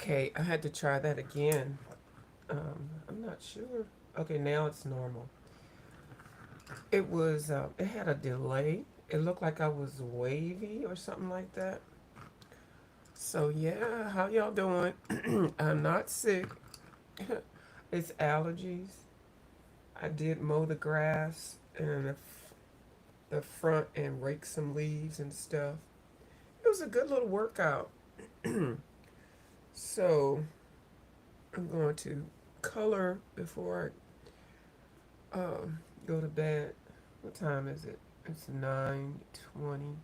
Okay, I had to try that again. I'm not sure. Okay, now it's normal. It had a delay. It looked like I was wavy or something like that. So yeah, how y'all doing? I'm not sick. It's allergies. I did mow the grass and the front and rake some leaves and stuff. It was a good little workout. So I'm going to color before I go to bed. What time is it? It's 9:20.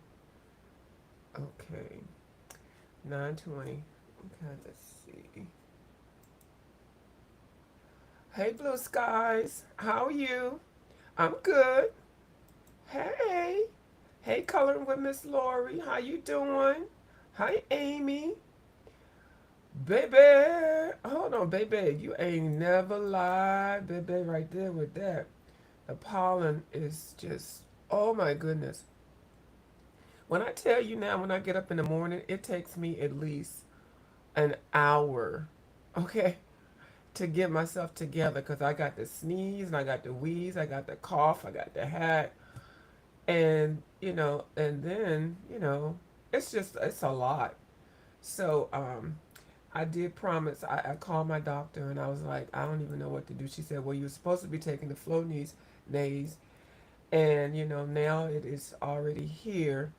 Okay, 9:20. Okay, let's see. Hey, Blue Skies, how are you? I'm good. Hey, hey, coloring with Miss Lori, how you doing? Hi, Amy. Baby, hold on, baby. You ain't never lied, baby, right there with that. The pollen is just, oh my goodness. When I tell you now, when I get up in the morning, it takes me at least an hour, okay, to get myself together because I got the sneeze and I got the wheeze, I got the cough, I got the hat, and and then it's a lot. So I did promise. I called my doctor and I was like, I don't even know what to do. She said, well, you're supposed to be taking the nays, and now it is already here.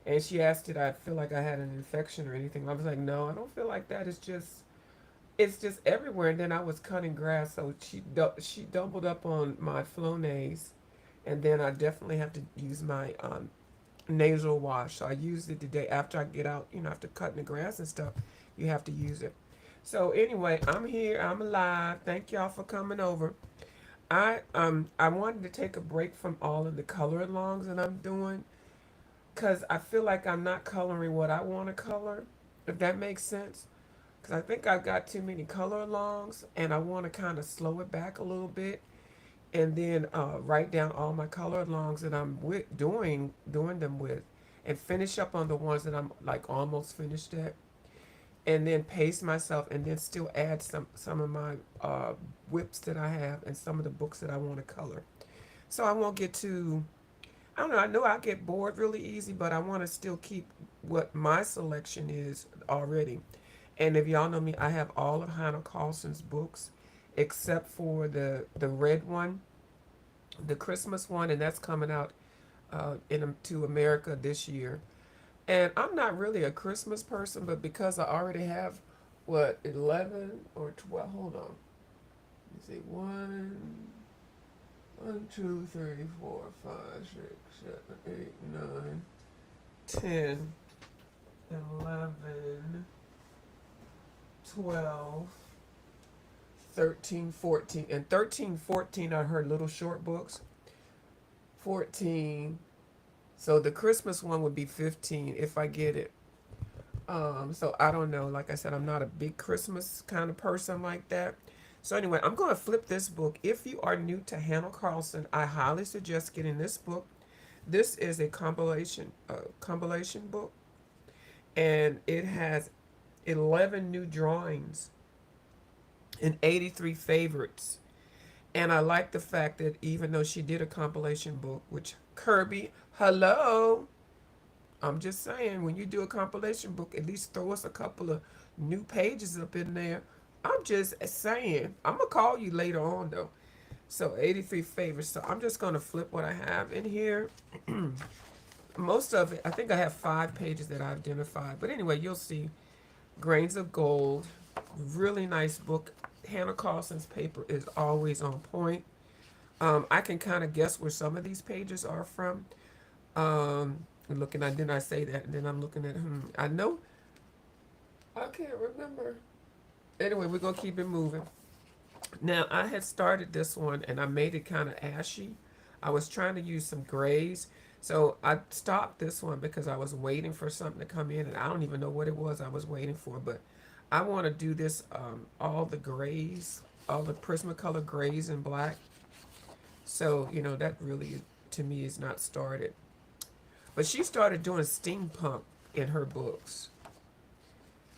And she asked, did I feel like I had an infection or anything? I was like, no, I don't feel like that. It's just everywhere. And then I was cutting grass, so she doubled up on my Flonase, and then I definitely have to use my nasal wash. So I used it today after I get out. After cutting the grass and stuff, you have to use it. So anyway, I'm here. I'm alive. Thank y'all for coming over. I wanted to take a break from all of the color alongs that I'm doing because I feel like I'm not coloring what I want to color. If that makes sense. Because I think I've got too many color alongs and I want to kind of slow it back a little bit and then write down all my color alongs that I'm doing them with and finish up on the ones that I'm like almost finished at and then pace myself and then still add some of my WIPS that I have and some of the books that I want to color. So I won't get too, I don't know, I know I get bored really easy, but I want to still keep what my selection is already. And if y'all know me, I have all of Hannah Karlzon's books except for the red one, the Christmas one, and that's coming out to America this year. And I'm not really a Christmas person, but because I already have 11 or 12. Hold on, let me see, one, two, three, four, five, six, seven, 8, 9, 10, 11, 12, 13, 14, and 13, 14 are her little short books. 14. So the Christmas one would be 15 if I get it. So I don't know. Like I said, I'm not a big Christmas kind of person like that. So anyway, I'm going to flip this book. If you are new to Hannah Karlzon, I highly suggest getting this book. This is a compilation book, and it has 11 new drawings and 83 favorites. And I like the fact that even though she did a compilation book, which Kirby, hello, I'm just saying, when you do a compilation book, at least throw us a couple of new pages up in there. I'm just saying. I'm going to call you later on, though. So, 83 favorites. So, I'm just going to flip what I have in here. Most of it, I think I have 5 pages that I identified. But anyway, you'll see. Grains of Gold. Really nice book. Hannah Karlzon's paper is always on point. I can kind of guess where some of these pages are from. Looking at, then I say that, and then I'm looking at, I know, I can't remember. Anyway, we're gonna keep it moving. Now, I had started this one, and I made it kind of ashy. I was trying to use some grays, so I stopped this one because I was waiting for something to come in, and I don't even know what it was I was waiting for, but I want to do this, all the grays, all the Prismacolor grays and black. So, that really, to me, is not started. But she started doing steampunk in her books.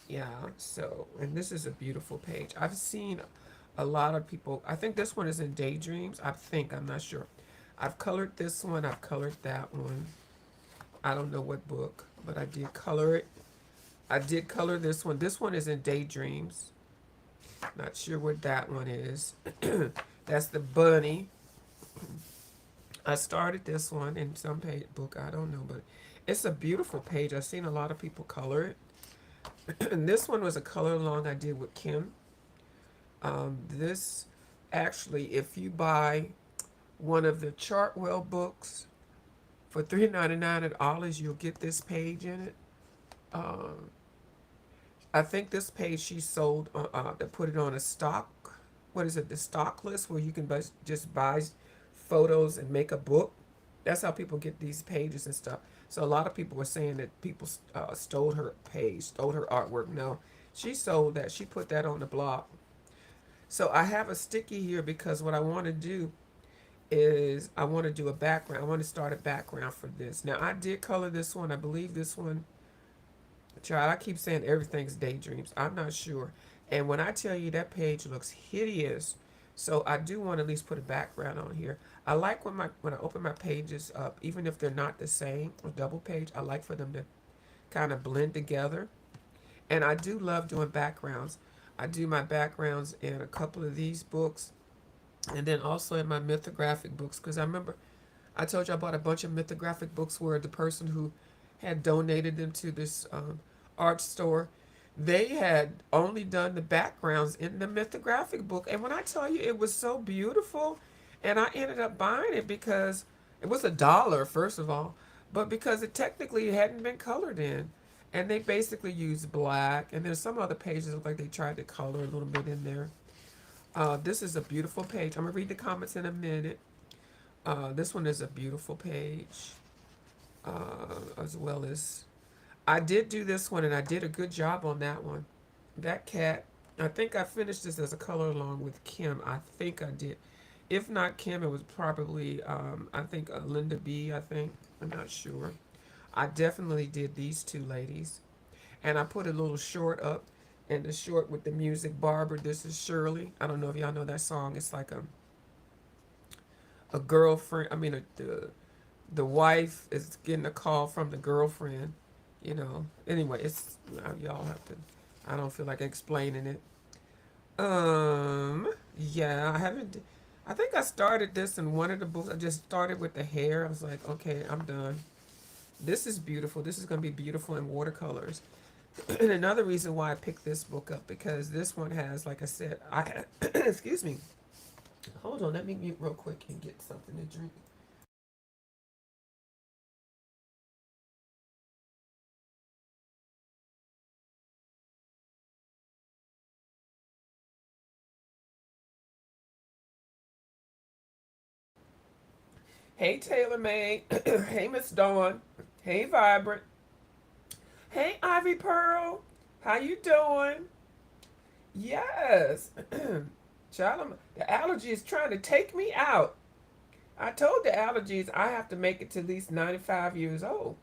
Yeah, so, and this is a beautiful page. I've seen a lot of people, I think this one is in Daydreams. I think, I'm not sure. I've colored this one, I've colored that one. I don't know what book, but I did color it. I did color this one. This one is in Daydreams. Not sure what that one is. That's the bunny. I started this one in some page book, I don't know, but it's a beautiful page. I've seen a lot of people color it. And this one was a color along I did with Kim. This actually, if you buy one of the Chartwell books for $3.99 at Ollie's, you'll get this page in it. Um, I think this page she sold, to put it on a stock, what is it, the stock list where you can just buy photos and make a book. That's how people get these pages and stuff. So a lot of people were saying that people stole her page, stole her artwork. No, she sold that. She put that on the blog. So I have a sticky here because what I want to do is I want to do a background. I want to start a background for this. Now I did color this one. I believe this one. Child, I keep saying everything's daydreams. I'm not sure. And when I tell you that page looks hideous, so I do want to at least put a background on here. I like when I open my pages up, even if they're not the same or double page, I like for them to kind of blend together. And I do love doing backgrounds. I do my backgrounds in a couple of these books and then also in my mythographic books because I remember I told you I bought a bunch of mythographic books where the person who had donated them to this art store, they had only done the backgrounds in the mythographic book. And when I tell you it was so beautiful, and I ended up buying it because it was $1, first of all, but because it technically hadn't been colored in. And they basically used black, and there's some other pages look like they tried to color a little bit in there. This is a beautiful page. I'm gonna read the comments in a minute. This one is a beautiful page, as well as I did do this one, and I did a good job on that one. That cat, I think I finished this as a color along with Kim. I think I did. If not Kim, it was probably, I think Linda B, I think. I'm not sure. I definitely did these two ladies. And I put a little short up, and the short with the music, Barbara, this is Shirley. I don't know if y'all know that song. It's like a girlfriend, I mean, the wife is getting a call from the girlfriend, you know. Anyway, it's, y'all have to, I don't feel like explaining it. Yeah, I haven't, I think I started this in one of the books. I just started with the hair. I was like, okay, I'm done. This is beautiful. This is going to be beautiful in watercolors. And another reason why I picked this book up, because this one has, like I said, I, excuse me. Hold on, let me mute real quick and get something to drink. Hey, Taylor May. Hey, Miss Dawn. Hey, Vibrant. Hey, Ivy Pearl. How you doing? Yes. Child, the allergy is trying to take me out. I told the allergies I have to make it to at least 95 years old.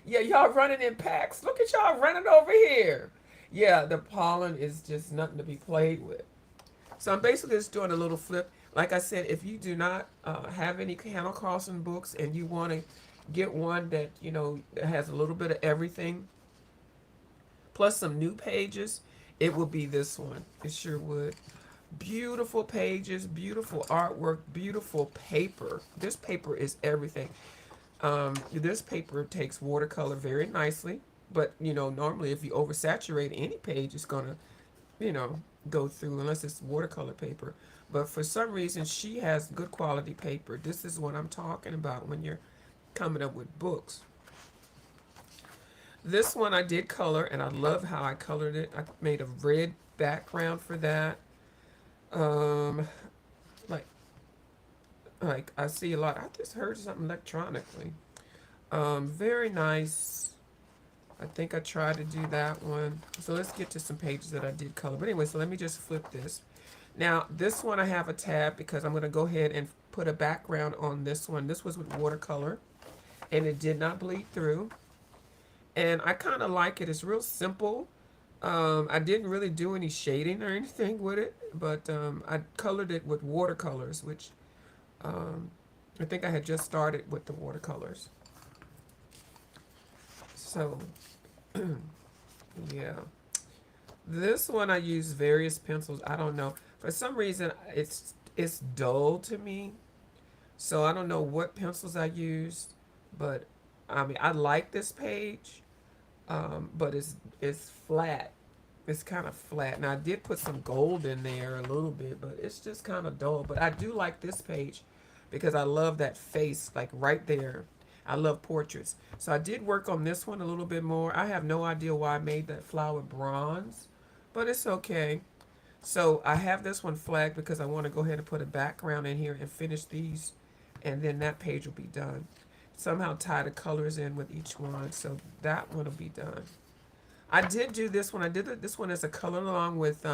Yeah, y'all running in packs. Look at y'all running over here. Yeah, the pollen is just nothing to be played with. So I'm basically just doing a little flip. Like I said, if you do not have any Hannah Carlson books and you want to get one that, you know, that has a little bit of everything, plus some new pages, it will be this one. It sure would. Beautiful pages, beautiful artwork, beautiful paper. This paper is everything. This paper takes watercolor very nicely, but you know, normally if you oversaturate any page, it's gonna, you know, go through unless it's watercolor paper. But for some reason, she has good quality paper. This is what I'm talking about when you're coming up with books. This one I did color, and I love how I colored it. I made a red background for that. Um, like, like I see a lot. I just heard something electronically. Very nice. I think I tried to do that one. So let's get to some pages that I did color. But anyway, so let me just flip this. Now, this one I have a tab because I'm going to go ahead and put a background on this one. This was with watercolor, and it did not bleed through. And I kind of like it. It's real simple. I didn't really do any shading or anything with it, but I colored it with watercolors, which um, I think I had just started with the watercolors. So, yeah. This one I use various pencils. I don't know. For some reason, it's dull to me. So I don't know what pencils I used, but I mean I like this page, but it's flat. It's kind of flat. Now I did put some gold in there a little bit, but it's just kind of dull. But I do like this page because I love that face like right there. I love portraits. So I did work on this one a little bit more. I have no idea why I made that flower bronze, but it's okay. So I have this one flagged because I want to go ahead and put a background in here and finish these, and then that page will be done. Somehow tie the colors in with each one, so that one will be done. I did do this one. I did this one as a color along with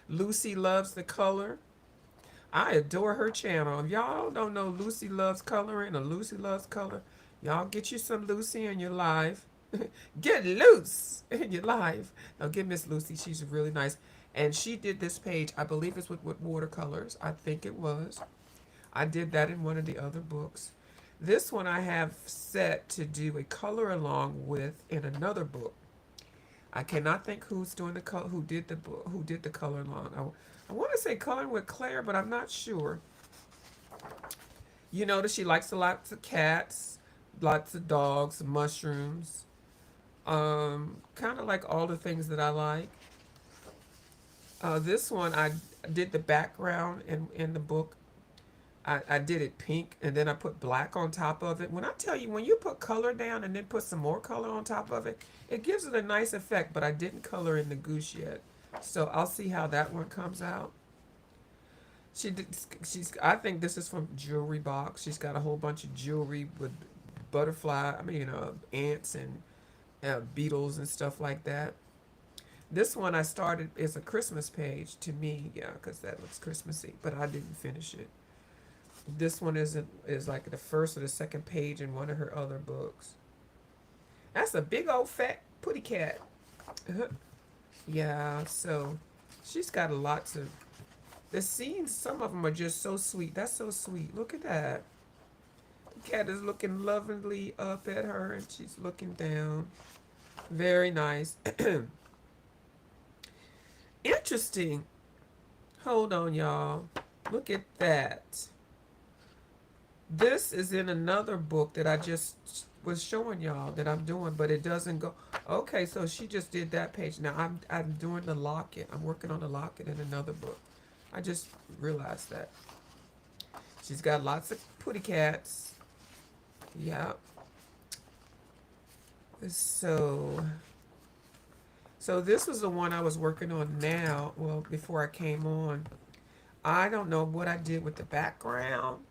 Lucy Loves the Color. I adore her channel. If y'all don't know Lucy Loves Coloring or Lucy Loves Color, y'all get you some Lucy in your life. Get loose in your life. Now get Miss Lucy. She's really nice. And she did this page. I believe it's with watercolors. I think it was. I did that in one of the other books. This one I have set to do a color along with in another book. I cannot think who's doing the color, who did the book, who did the color along. I want to say coloring with Claire, but I'm not sure. You notice she likes lots of cats, lots of dogs, mushrooms. Kind of like all the things that I like. This one I did the background in the book. I did it pink and then I put black on top of it. When I tell you, when you put color down and then put some more color on top of it, it gives it a nice effect, but I didn't color in the goose yet. So I'll see how that one comes out. She did, I think this is from Jewelry Box. She's got a whole bunch of jewelry with ants and beetles and stuff like that. This one I started is a Christmas page to me, yeah, because that looks Christmassy, but I didn't finish it. This one is like the first or the second page in one of her other books. That's a big old fat putty cat. Yeah, so she's got lots of the scenes. Some of them are just so sweet. That's so sweet. Look at that. The cat is looking lovingly up at her, and she's looking down. Very nice. Interesting. Hold on, y'all. Look at that. This is in another book that I just was showing y'all that I'm doing, but it doesn't go. Okay, so she just did that page. Now I'm doing the locket. I'm working on the locket in another book. I just realized that. She's got lots of putty cats. Yeah. So this was the one I was working on now. Well, before I came on. I don't know what I did with the background,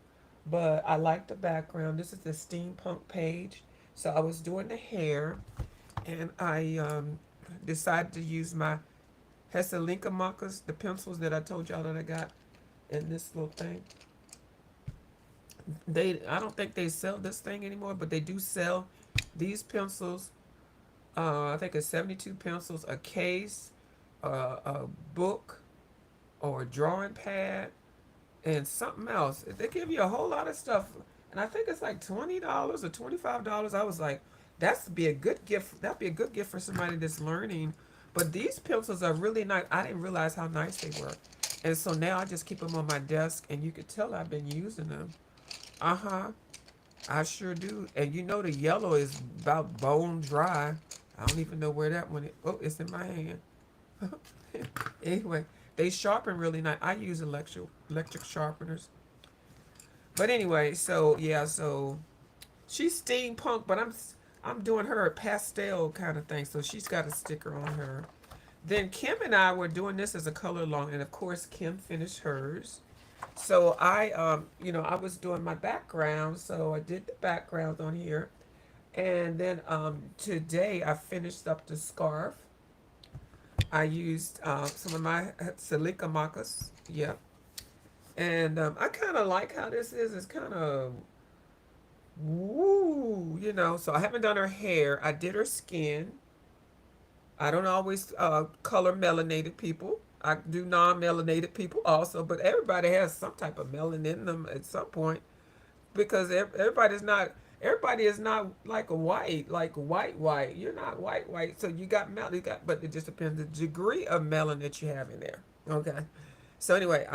but I like the background. This is the steampunk page. So I was doing the hair, and I decided to use my Hesselinka markers, the pencils that I told y'all that I got in this little thing. I don't think they sell this thing anymore, but they do sell these pencils. I think it's 72 pencils, a case, a book, or a drawing pad, and something else. They give you a whole lot of stuff, and I think it's like $20 or $25. I was like, that'd be a good gift. That'd be a good gift for somebody that's learning. But these pencils are really nice. I didn't realize how nice they were, and so now I just keep them on my desk, and you can tell I've been using them. I sure do. And you know the yellow is about bone dry. I don't even know where that one is. Oh, it's in my hand. Anyway, they sharpen really nice. I use electric sharpeners. But anyway, so yeah, so she's steampunk, but I'm doing her a pastel kind of thing. So she's got a sticker on her. Then Kim and I were doing this as a color along, and of course Kim finished hers. So I was doing my background, so I did the background on here. And then today I finished up the scarf. I used some of my silica markers. Yeah. And I kind of like how this is. It's kind of, woo, ooh, you know. So I haven't done her hair. I did her skin. I don't always color melanated people. I do non-melanated people also, but everybody has some type of melanin in them at some point because everybody is not like a white. You're not white. So you got melanin, but it just depends the degree of melanin that you have in there. Okay. So anyway,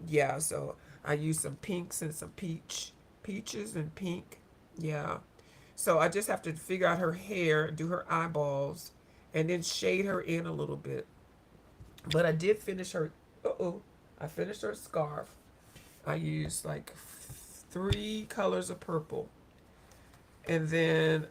yeah. So I use some pinks and some peaches and pink. Yeah. So I just have to figure out her hair, do her eyeballs, and then shade her in a little bit. But I did finish her. I finished her scarf. I used like three colors of purple, and then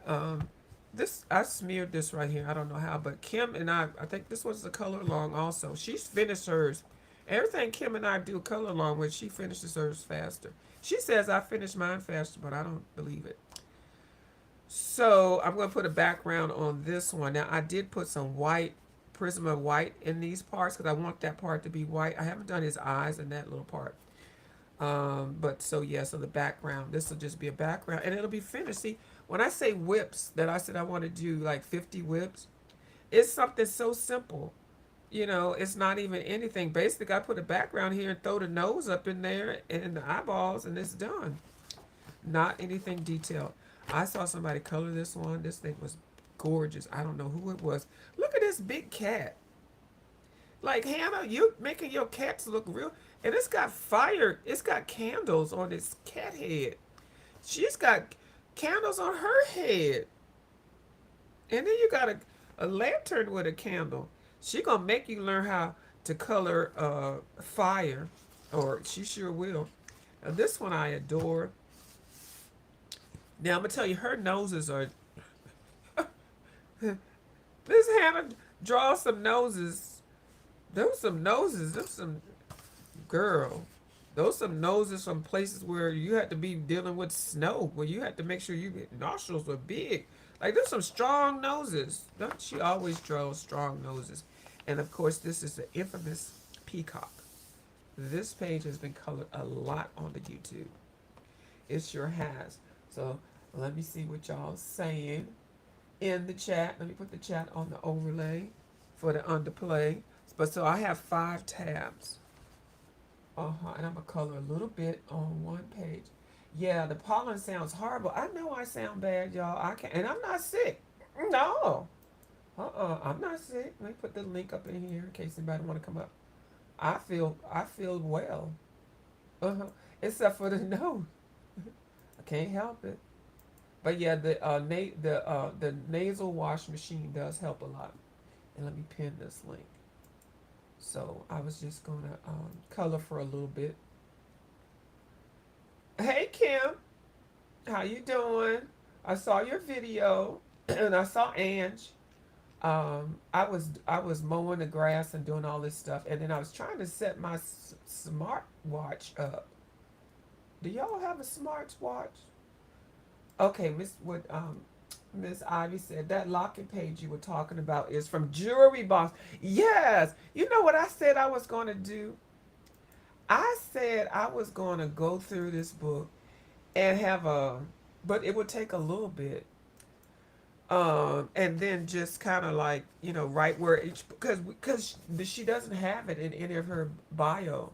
this I smeared this right here. I don't know how, but Kim and I think this was the color along also. She's finished hers. Everything Kim and I do color along with, she finishes hers faster. She says I finished mine faster, but I don't believe it. So I'm going to put a background on this one. Now I did put some white, Prisma white in these parts because I want that part to be white. I haven't done his eyes in that little part. But so yeah, so the background, this will just be a background and it'll be finished. See, when I say whips, that I said I want to do like 50 whips, it's something so simple. You know, it's not even anything. Basically, I put a background here and throw the nose up in there and the eyeballs and it's done. Not anything detailed. I saw somebody color this one. This thing was gorgeous. I don't know who it was. Look at this big cat. Like, Hannah, you making your cats look real. And it's got fire. It's got candles on its cat head. She's got candles on her head. And then you got a lantern with a candle. She gonna make you learn how to color fire. Or she sure will. Now, this one I adore. Now I'm gonna tell you, her noses are. This Hannah draws some noses. Those some noses. Those some girl. Those some noses from places where you had to be dealing with snow, where you had to make sure your nostrils were big. Like there's some strong noses. Don't she always draws strong noses? And of course, this is the infamous peacock. This page has been colored a lot on the YouTube. It sure has. So let me see what y'all saying in the chat. Let me put the chat on the overlay for the underplay. But so I have 5 tabs. And I'm gonna color a little bit on one page. Yeah, the pollen sounds horrible. I know I sound bad, y'all. I can't, and I'm not sick. No. I'm not sick. Let me put the link up in here in case anybody want to come up. I feel well. Except for the nose. I can't help it. But yeah, the nasal wash machine does help a lot. And let me pin this link. So I was just gonna color for a little bit. Hey Kim, how you doing? I saw your video, and I saw Ange. I was mowing the grass and doing all this stuff, and then I was trying to set my smart watch up. Do y'all have a smart watch? Okay, Miss Ivy said that locking page you were talking about is from Jewelry Box. Yes. You know what I said I was going to do? I said I was going to go through this book and but it would take a little bit. And then just kind of like, right where because she doesn't have it in any of her bio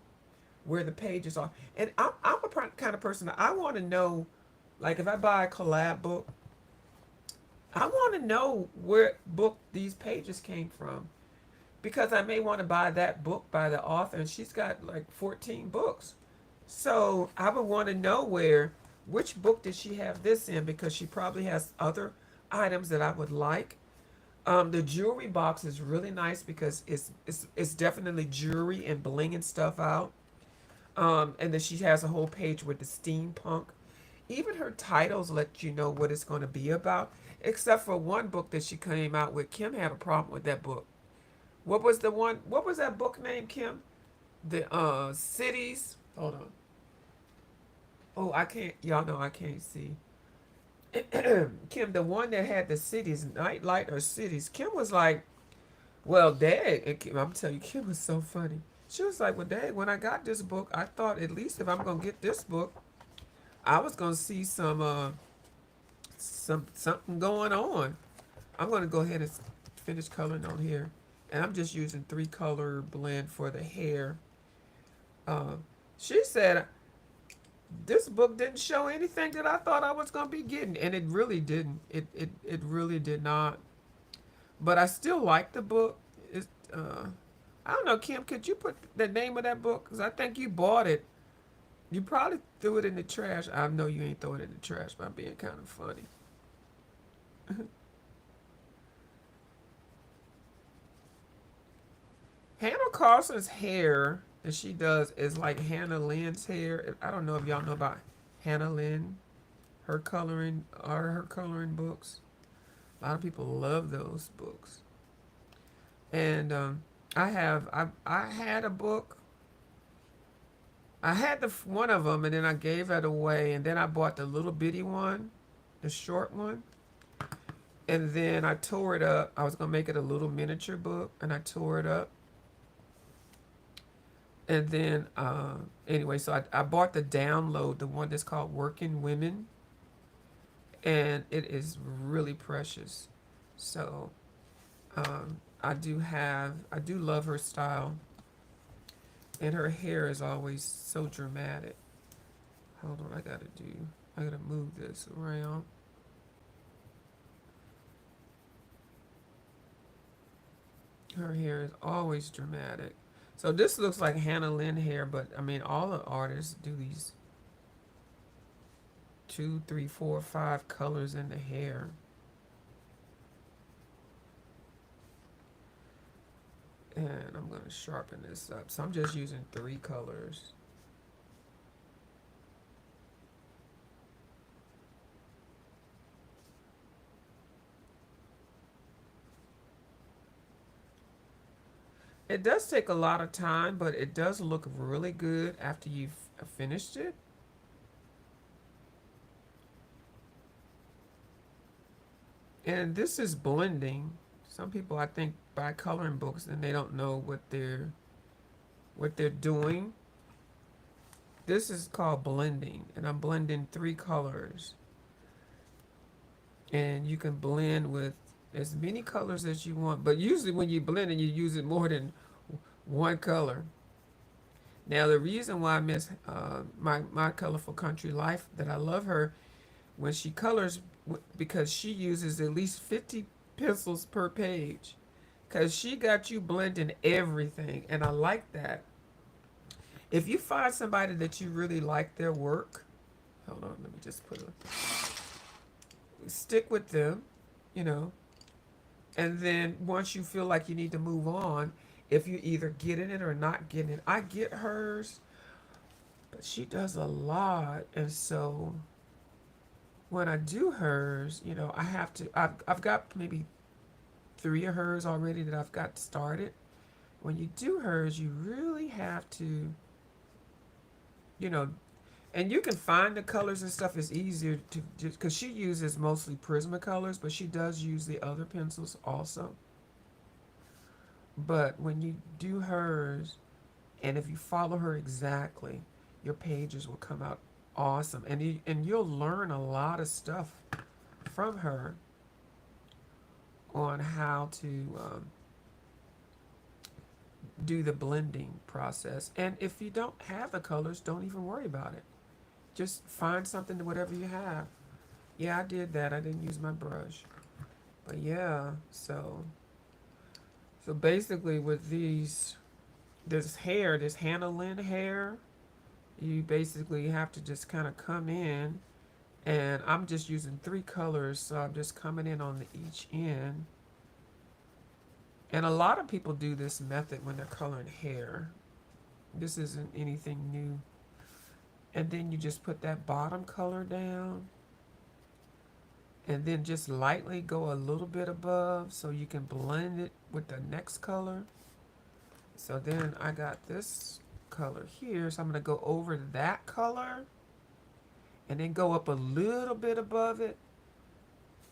where the pages are. And I'm a kind of person that I want to know, like if I buy a collab book, I want to know where book these pages came from because I may want to buy that book by the author and she's got like 14 books. So I would want to know which book did she have this in because she probably has other items that I would like. The jewelry box is really nice because it's definitely jewelry and blinging stuff out. And then she has a whole page with the steampunk. Even her titles let you know what it's going to be about, except for one book that she came out with. Kim had a problem with that book. What was that book name, Kim? The cities. Hold on. Oh, I can't. Y'all know I can't see. Kim, the one that had the cities, Nightlight or Cities. Kim was like, well, Dad, and Kim, I'm telling you, Kim was so funny. She was like, well, Dad, when I got this book, I thought at least if I'm gonna get this book, I was gonna see some something going on. I'm going to go ahead and finish coloring on here. And I'm just using 3-color blend for the hair. Uh, she said this book didn't show anything that I thought I was going to be getting. And it really didn't. It really did not. But I still like the book. It's, I don't know, Kim, could you put the name of that book? Because I think you bought it. You probably threw it in the trash. I know you ain't throw it in the trash, but I'm being kind of funny. Hannah Carlson's hair that she does is like Hannah Lynn's hair. I don't know if y'all know about Hannah Lynn, her coloring books. A lot of people love those books. And I had a book. I had the one of them, and then I gave it away, and then I bought the little bitty one, the short one, and then I tore it up. I was gonna make it a little miniature book, and I tore it up. And then, anyway, so I bought the download, the one that's called Working Women, and it is really precious. So, I do love her style, and her hair is always so dramatic. Hold on, I gotta move this around. Her hair is always dramatic. So this looks like Hannah Lynn hair, but I mean, all the artists do these 2, 3, 4, 5 colors in the hair. And I'm going to sharpen this up. So I'm just using 3 colors. It does take a lot of time, but it does look really good after you've finished it. And this is blending. Some people, I think, buy coloring books and they don't know what they're doing. This is called blending, and I'm blending 3 colors. And you can blend with as many colors as you want, but usually when you blend it, you use it more than one color. Now, the reason why I miss my colorful country life, that I love her when she colors, because she uses at least 50 pencils per page, because she got you blending everything, and I like that. If you find somebody that you really like their work, hold on, let me just stick with them, you know, and then once you feel like you need to move on, if you either getting it or not getting it. I get hers, but she does a lot, and so when I do hers, you know, I've got maybe 3 of hers already that I've got started. When you do hers, you really have to, you know, and you can find the colors and stuff. It's easier to just, because she uses mostly Prismacolors, but she does use the other pencils also. But when you do hers, and if you follow her exactly, your pages will come out awesome, and you'll learn a lot of stuff from her on how to do the blending process. And if you don't have the colors, don't even worry about it. Just find something to whatever you have. Yeah, I did that. I didn't use my brush. But yeah, so basically with this Hannah Lynn hair, you basically have to just kind of come in, and I'm just using 3 colors, so I'm just coming in on each end. And a lot of people do this method when they're coloring hair. This isn't anything new. And then you just put that bottom color down, and then just lightly go a little bit above so you can blend it with the next color. So then I got this color here, so I'm going to go over that color and then go up a little bit above it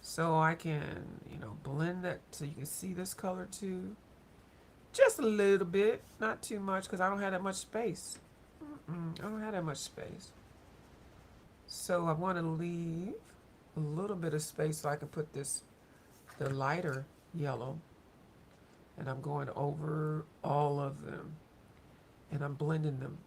so I can, you know, blend that so you can see this color too. Just a little bit, not too much, because I don't have that much space. I don't have that much space. So I want to leave a little bit of space so I can put this, the lighter yellow, and I'm going over all of them, and I'm blending them.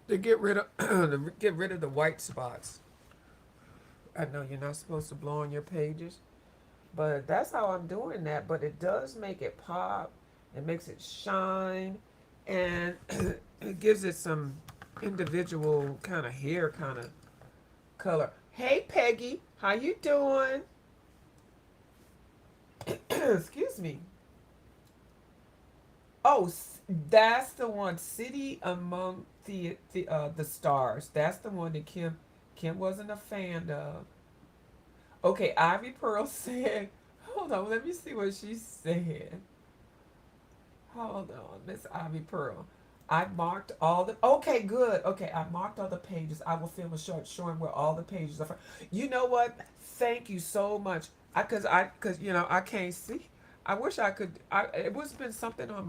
To get rid of to get rid of the white spots. I know you're not supposed to blow on your pages, but that's how I'm doing that. But it does make it pop. It makes it shine, and it gives it some individual kind of hair kind of color. Hey Peggy, how you doing? Excuse me. Oh, that's the one. City Among the Stars. That's the one that Kim wasn't a fan of. Okay, Ivy Pearl said. Hold on, let me see what she said. Hold on, Miss Ivy Pearl. I marked all the. Okay, good. Okay, I marked all the pages. I will film a short showing where all the pages are from. You know what? Thank you so much. Cause I can't see. I wish I could. It was been something on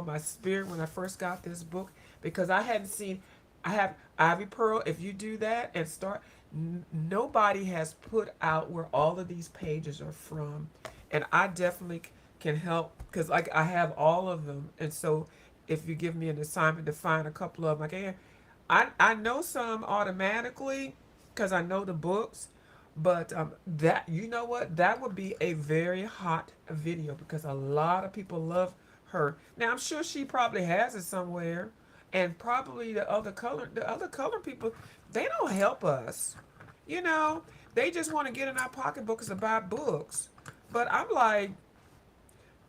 my spirit when I first got this book because I hadn't seen. I have Ivy Pearl. If you do that and start, nobody has put out where all of these pages are from, and I definitely can help because like I have all of them, and so if you give me an assignment to find a couple of them, I can. I know some automatically because I know the books, but that you know what that would be a very hot video because a lot of people love her. Now I'm sure she probably has it somewhere, and probably the other color people, they don't help us. You know, they just want to get in our pocketbooks and buy books. But I'm like,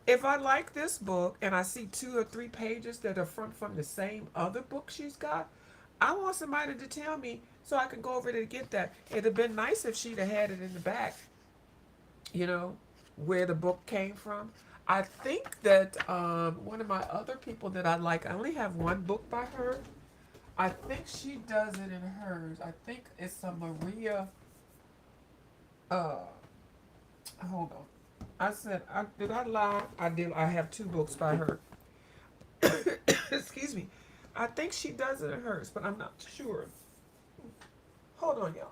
if I like this book and I see 2 or 3 pages that are from the same other book she's got, I want somebody to tell me so I can go over there to get that. It'd have been nice if she'd have had it in the back, you know, where the book came from. I think that one of my other people that I like, I only have one book by her. I think she does it in hers. I think it's a Maria. Uh, Hold on. Did I lie? I did. I have 2 books by her. Excuse me. I think she does it in hers, but I'm not sure. Hold on, y'all.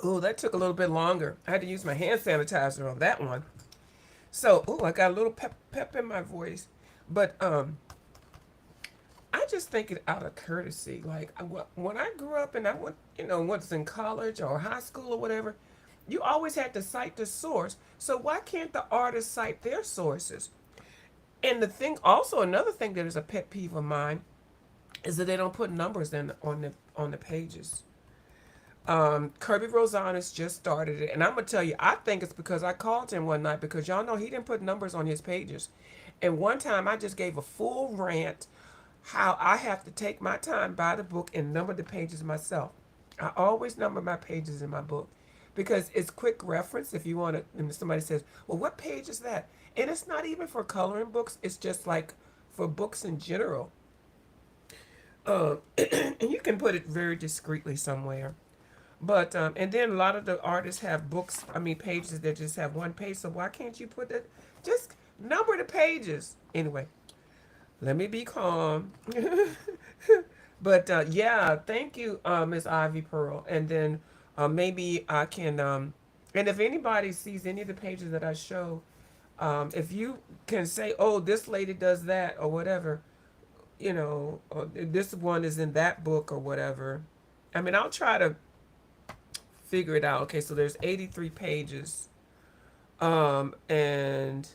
Oh, that took a little bit longer. I had to use my hand sanitizer on that one. So, oh, I got a little pep in my voice. But I just think it out of courtesy. Like when I grew up and I went, once in college or high school or whatever, you always had to cite the source. So why can't the artist cite their sources? And the thing, also another thing that is a pet peeve of mine, is that they don't put numbers in on the pages. Kirby Rosanis just started it, and I'm gonna tell you, I think it's because I called him one night because y'all know he didn't put numbers on his pages, and one time I just gave a full rant how I have to take my time, buy the book, and number the pages myself. I always number my pages in my book because it's quick reference if you want to. And somebody says, "Well, what page is that?" And it's not even for coloring books; it's just like for books in general. And you can put it very discreetly somewhere. But and then a lot of the artists have books. I mean, pages that just have one page. So why can't you put that? Just number the pages. Anyway, let me be calm. But yeah, thank you, Miss Ivy Pearl. And then maybe I can. And if anybody sees any of the pages that I show, if you can say, "Oh, this lady does that" or whatever, or this one is in that book or whatever. I mean, I'll try to figure it out. Okay, so there's 83 pages. And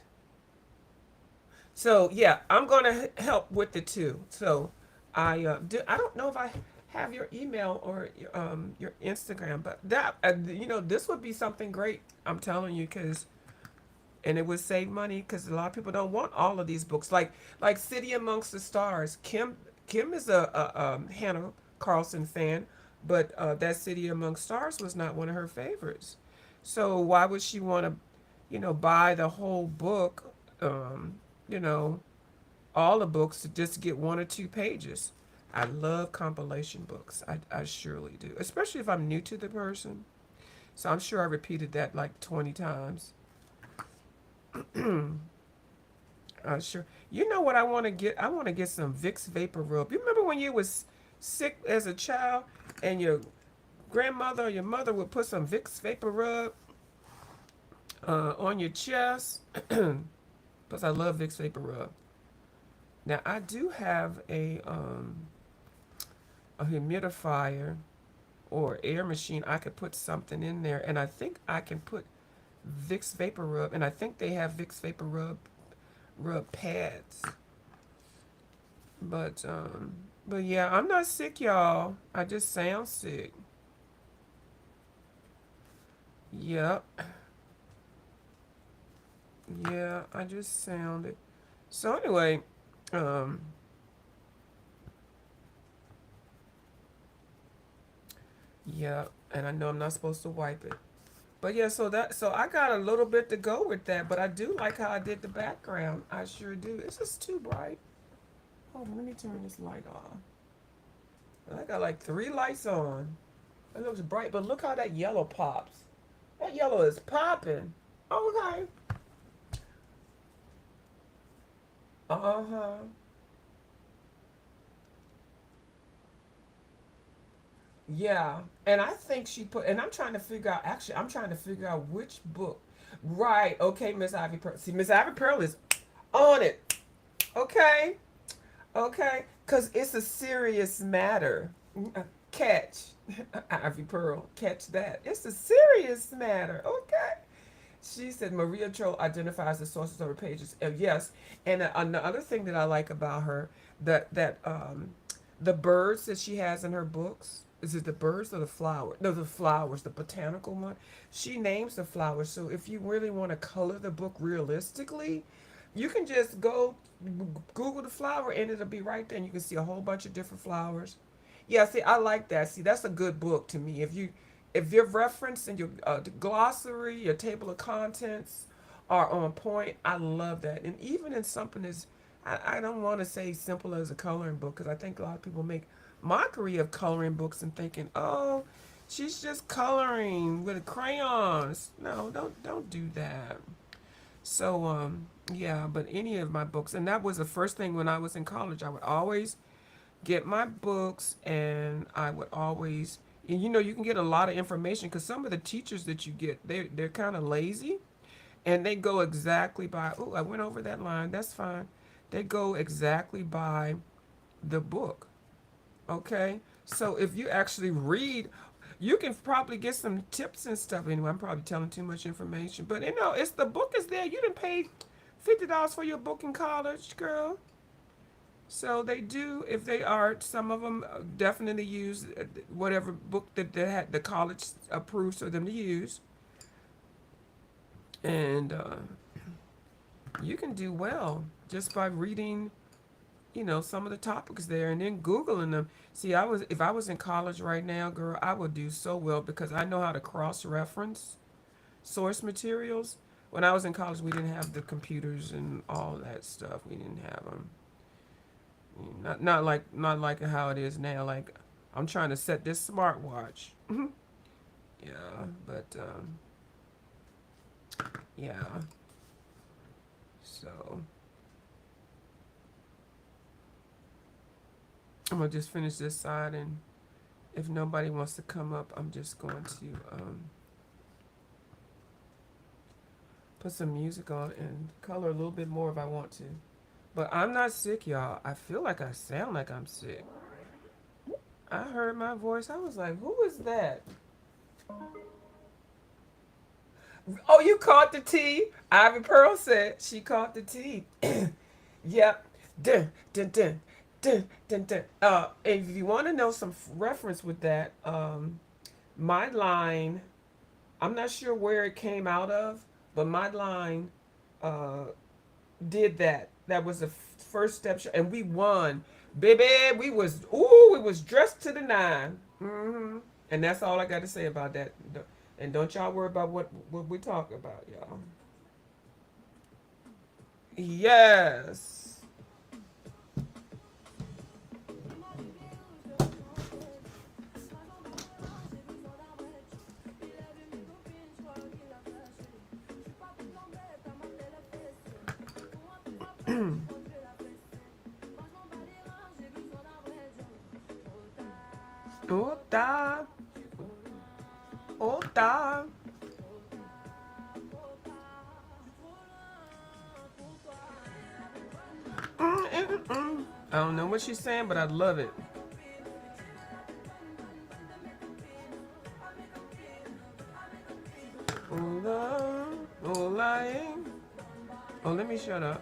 so yeah, I'm gonna help with the two. So I don't know if I have your email or your Instagram, but that this would be something great. I'm telling you, because and it would save money because a lot of people don't want all of these books. Like City Amongst the Stars. Kim is a Hannah Karlzon fan, but that City Amongst Stars was not one of her favorites. So why would she want to, buy the whole book, you know, all the books to just get 1 or 2 pages? I love compilation books. I surely do, especially if I'm new to the person. So I'm sure I repeated that like 20 times. Sure. You know what I want to get? I want to get some Vicks Vapor Rub. You remember when you was sick as a child and your grandmother or your mother would put some Vicks Vapor Rub on your chest? Because I love Vicks Vapor Rub. Now I do have a humidifier or air machine. I could put something in there, and I think I can put Vicks Vapor Rub, and I think they have Vicks Vapor Rub pads. But yeah, I'm not sick, y'all. I just sound sick. Yep. Yeah, I just sounded. So anyway, um, yeah, and I know I'm not supposed to wipe it. But yeah, so I got a little bit to go with that, but I do like how I did the background. I sure do. It's just too bright. Hold on, let me turn this light off. I got like 3 lights on. It looks bright, but look how that yellow pops. That yellow is popping. Okay. Uh-huh. Yeah. And I think she put, and I'm trying to figure out, actually, I'm trying to figure out which book. Right. Okay, Miss Ivy Pearl. See, Miss Ivy Pearl is on it. Okay. Okay. Because it's a serious matter. Catch. Ivy Pearl. Catch that. It's a serious matter. Okay. She said Maria Troll identifies the sources of her pages. Yes, and another thing that I like about her, that the birds that she has in her books. Is it the birds or the flowers? No, the flowers, the botanical one. She names the flowers. So if you really want to color the book realistically, you can just go Google the flower and it'll be right there. And you can see a whole bunch of different flowers. Yeah, see, I like that. See, that's a good book to me. If your reference and your glossary, your table of contents are on point, I love that. And even in something as I don't want to say simple as a coloring book because I think a lot of people make mockery of coloring books and thinking, oh, she's just coloring with crayons. No, don't do that. So yeah, but any of my books, and that was the first thing when I was in college. I would always get my books, and I would always, and you can get a lot of information because some of the teachers that you get, they're kind of lazy, and they go exactly by. Oh, I went over that line. That's fine. They go exactly by the book. Okay, so if you actually read, you can probably get some tips and stuff. Anyway, I'm probably telling too much information, but it's the book is there. You didn't pay $50 for your book in college, girl. So they do, if they are, some of them definitely use whatever book that they had, the college approves for them to use. And you can do well just by reading, some of the topics there and then Googling them. See, if I was in college right now, girl, I would do so well because I know how to cross-reference source materials. When I was in college, we didn't have the computers and all that stuff. We didn't have them. Not like how it is now. Like I'm trying to set this smartwatch. Yeah, but yeah. So I'm gonna just finish this side, and if nobody wants to come up, I'm just going to put some music on and color a little bit more if I want to. But I'm not sick, y'all. I feel like I sound like I'm sick. I heard my voice. I was like, who is that? Oh, you caught the tea. Ivy Pearl said she caught the tea. Yep. Dun, dun, dun, dun, dun, dun. If you want to know some reference with that, my line, I'm not sure where it came out of, but my line uh, did that. That was the first step, and we won, baby. We was dressed to the nine. And that's all I got to say about that. And don't y'all worry about what we talking about, y'all. Yes. Ota, ota. I don't know what she's saying, but I love it. Ola, ola, oh, let me shut up.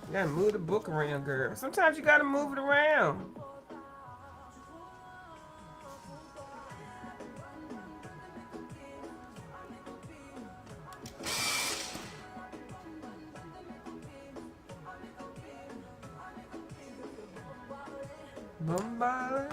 You gotta move the book around, girl. Sometimes you gotta move it around. Bombay.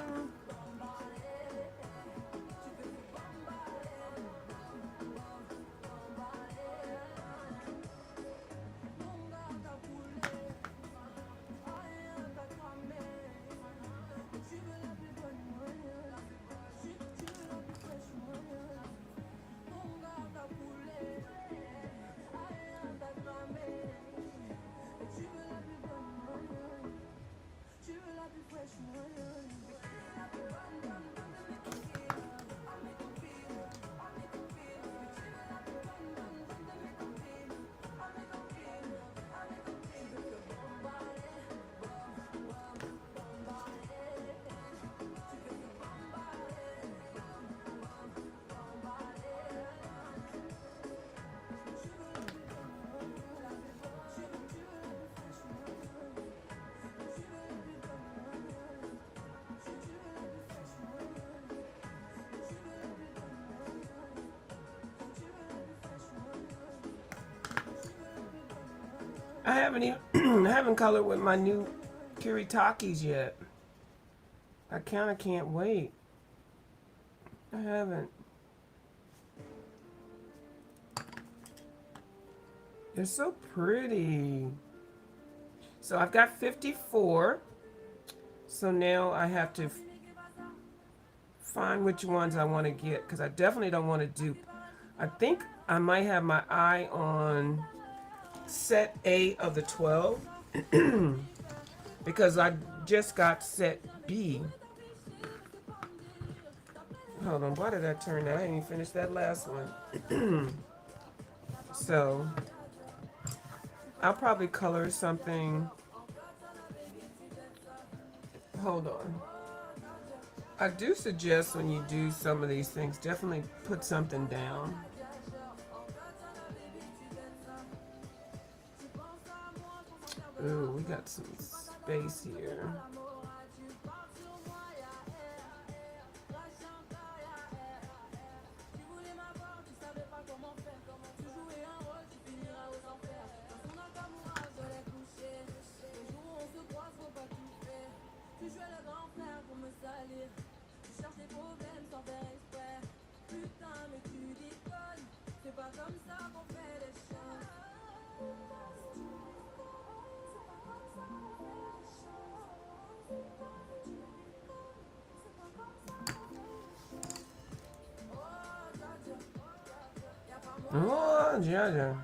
I haven't even I haven't colored with my new Kiritakis yet. I kinda can't wait. I haven't. They're so pretty. So I've got 54. So now I have to find which ones I want to get because I definitely don't want to dupe. I think I might have my eye on set A of the 12 because I just got set B. Hold on, why did I turn that? I didn't even finish that last one. So I'll probably color something. Hold on. I do suggest when you do some of these things, definitely put something down. Ooh, we got some space here. Oh, Jaja.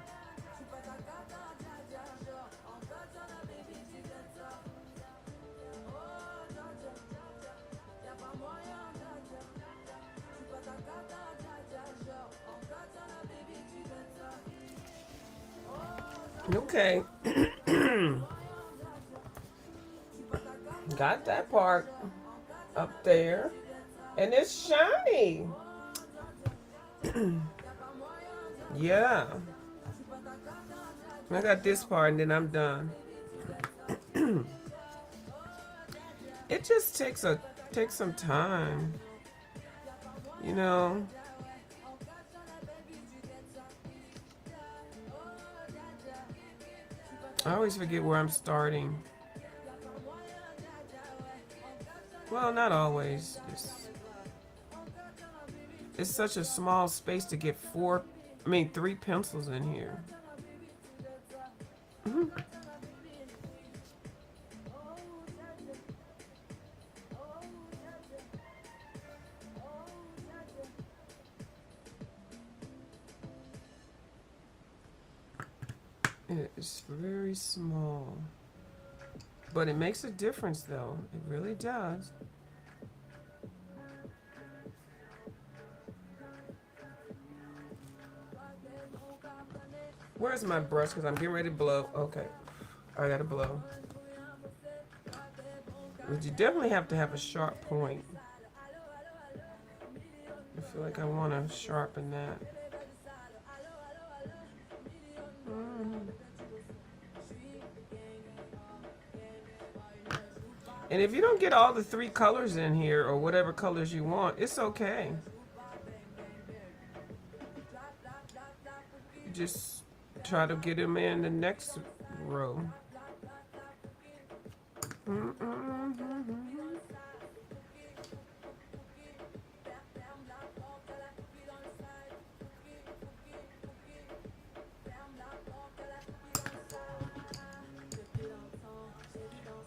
Okay. Got that part up there. And it's shiny. Yeah. I got this part and then I'm done. It just takes some time. You know. I always forget where I'm starting. Well, not always. It's such a small space to get three pencils in here. It's very small. But it makes a difference, though. It really does. Where's my brush? Because I'm getting ready to blow. Okay. I got to blow. But you definitely have to have a sharp point. I feel like I want to sharpen that. And if you don't get all the 3 colors in here, or whatever colors you want, it's okay. You just try to get them in the next row.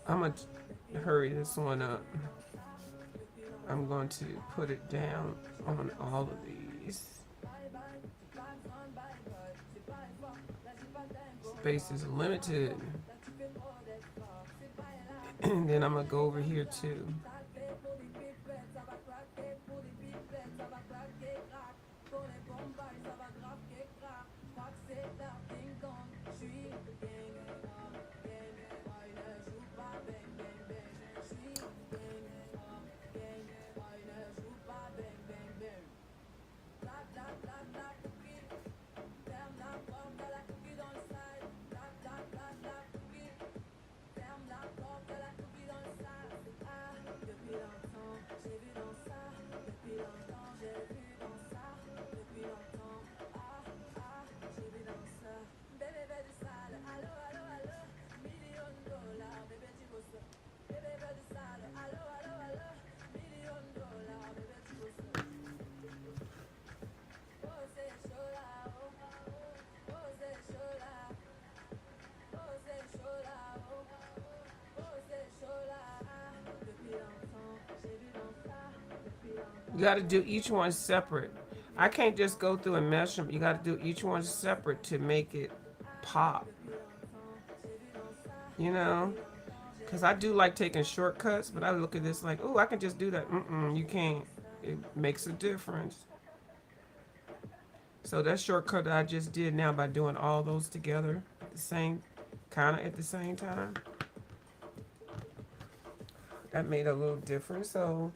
I'm going to hurry this one up. I'm going to put it down on all of these. Space is limited. And then I'm going to go over here too. You got to do each one separate. I can't just go through and mesh them. You got to do each one separate to make it pop. You know? Because I do like taking shortcuts, but I look at this like, oh, I can just do that. You can't. It makes a difference. So that shortcut that I just did now by doing all those together at the same time, that made a little difference. So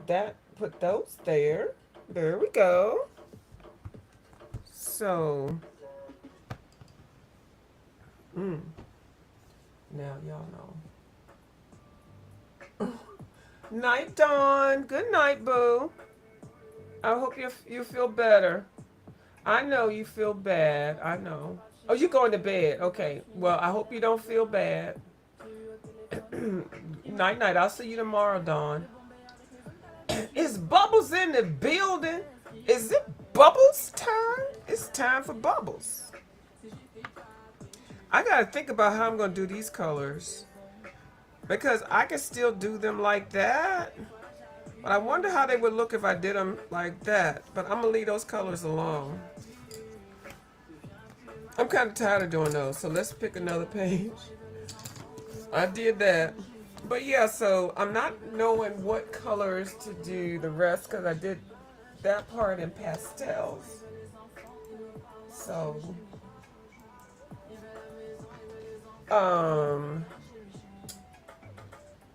that put those there. There we go. So now y'all know. Night, Dawn. Good night, boo. I hope you feel better. I know you feel bad. I know. Oh, you going to bed? Okay. Well, I hope you don't feel bad. Night, night. I'll see you tomorrow, Dawn. Is Bubbles in the building? Is it Bubbles time? It's time for Bubbles. I gotta think about how I'm gonna do these colors, because I can still do them like that, but I wonder how they would look if I did them like that. But I'm gonna leave those colors alone. I'm kind of tired of doing those, so let's pick another page. I did that. But yeah, so I'm not knowing what colors to do the rest, because I did that part in pastels. So,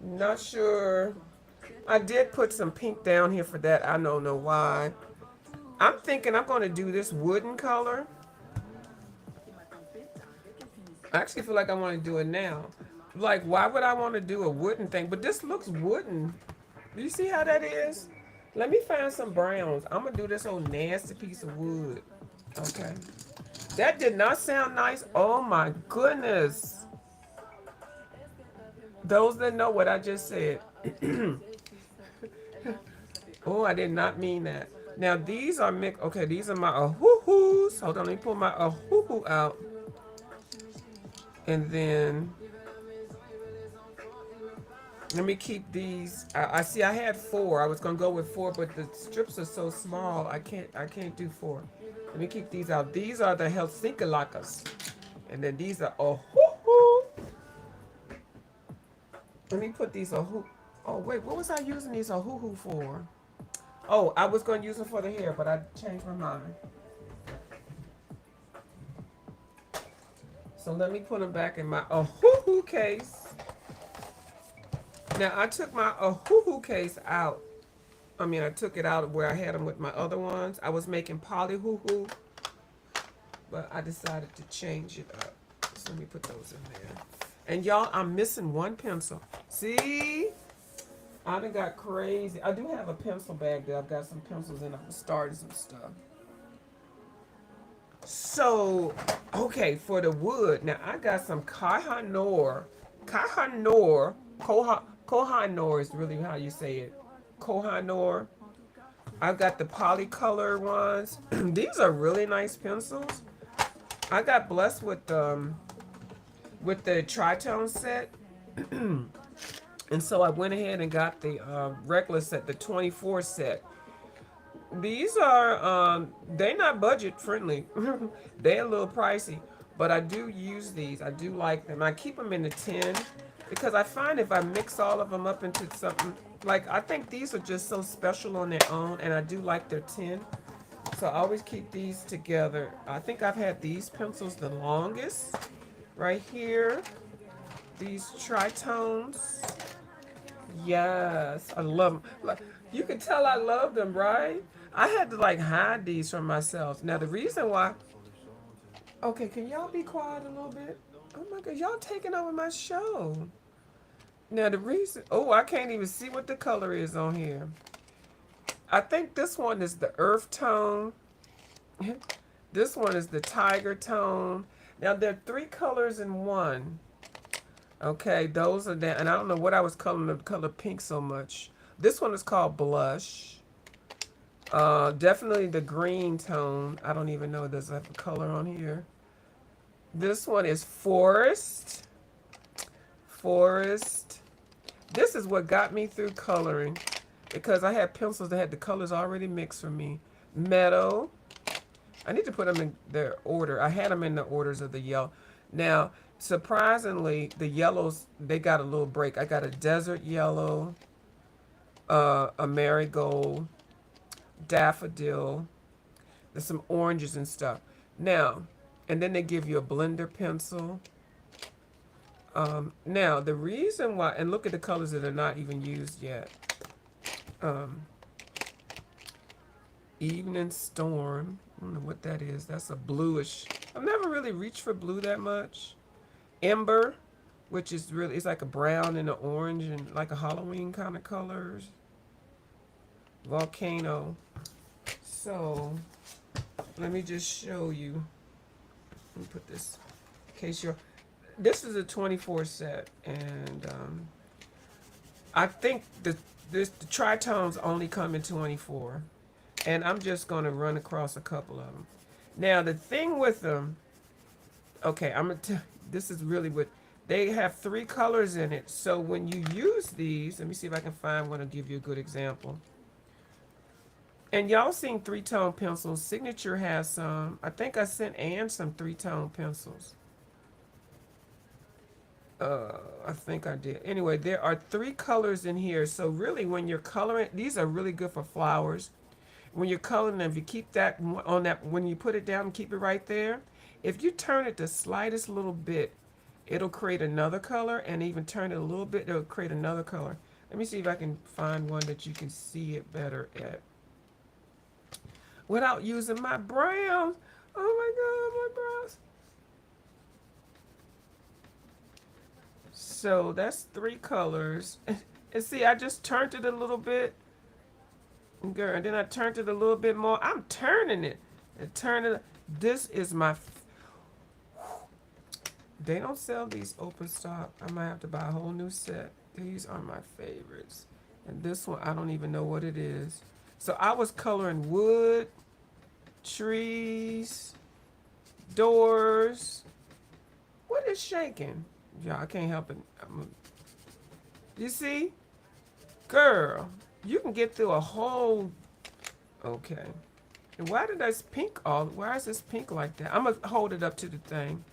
Not sure. I did put some pink down here for that. I don't know why. I'm thinking I'm going to do this wooden color. I actually feel like I want to do it now. Like, why would I want to do a wooden thing? But this looks wooden. Do you see how that is? Let me find some browns. I'm going to do this old nasty piece of wood. Okay. That did not sound nice. Oh my goodness. Those that know what I just said. Oh, I did not mean that. Now these are mixed. Okay, these are my ahoo-hoos. Hold on, let me pull my ahoo-hoo out. And then let me keep these. I see I had 4. I was gonna go with 4, but the strips are so small. I can't do 4. Let me keep these out. These are the Helsinki lakas. And then these are ahoo-hoo. Let me put these ahoo. Oh wait, what was I using these ahoo-hoo for? Oh, I was gonna use them for the hair, but I changed my mind. So let me put them back in my ahoo-hoo case. Now I took my ahoo-hoo case out. I mean, I took it out of where I had them with my other ones. I was making poly hoo-hoo, but I decided to change it up. So let me put those in there. And y'all, I'm missing one pencil. See? I done got crazy. I do have a pencil bag that I've got some pencils in. I'm starting some stuff. So, okay, for the wood. Now, I got some Kohanor. Kohanor is really how you say it. Kohanor. I've got the polycolor ones. These are really nice pencils. I got blessed with the tritone set. And so I went ahead and got the regular set, the 24 set. These are, they're not budget friendly. They're a little pricey, but I do use these. I do like them. I keep them in the tin because I find if I mix all of them up into something, like I think these are just so special on their own, and I do like their tin. So I always keep these together. I think I've had these pencils the longest. Right here, these tritones. Yes, I love them. Like, you can tell I love them, right? I had to like hide these from myself. Now the reason why. Okay, can y'all be quiet a little bit? Oh my God, y'all taking over my show. Now the reason. Oh, I can't even see what the color is on here. I think this one is the earth tone. This one is the tiger tone. Now there are 3 colors in one. Okay, those are that, and I don't know what I was calling the color pink so much. This one is called blush. Definitely the green tone. I don't even know there's a color on here. This one is forest. Forest. This is what got me through coloring because I had pencils that had the colors already mixed for me. Meadow. I need to put them in their order. I had them in the orders of the yellow. Now, surprisingly, the yellows, they got a little break. I got a desert yellow, a marigold, daffodil. There's some oranges and stuff. Now, and then they give you a blender pencil. Now, the reason why, and look at the colors that are not even used yet. Evening Storm. I don't know what that is. That's a bluish. I've never really reached for blue that much. Ember, which is really, it's like a brown and an orange and like a Halloween kind of colors. Volcano. So, let me just show you. Let me put this in case you're, this is a 24 set, and I think the tritones only come in 24. And I'm just going to run across a couple of them. Now, the thing with them, okay, I'm going to, this is really what, they have 3 colors in it. So when you use these, let me see if I can find one to give you a good example. And y'all seen 3-tone pencils. Signature has some. I think I sent Ann some 3-tone pencils. I think I did. Anyway, there are 3 colors in here. So really, when you're coloring, these are really good for flowers. When you're coloring them, if you keep that on that, when you put it down and keep it right there, if you turn it the slightest little bit, it'll create another color, and even turn it a little bit, it'll create another color. Let me see if I can find one that you can see it better at without using my browns. Oh my God, my browns. So that's three colors. And see, I just turned it a little bit. Girl, and then I turned it a little bit more. I'm turning it. And turning it. This is my... They don't sell these open stock. I might have to buy a whole new set. These are my favorites. And this one, I don't even know what it is. So I was coloring wood, trees, doors. What is shaking? Yeah, I can't help it. You see? Girl, you can get through a whole... Okay. And why did this pink all... Why is this pink like that? I'm going to hold it up to the thing.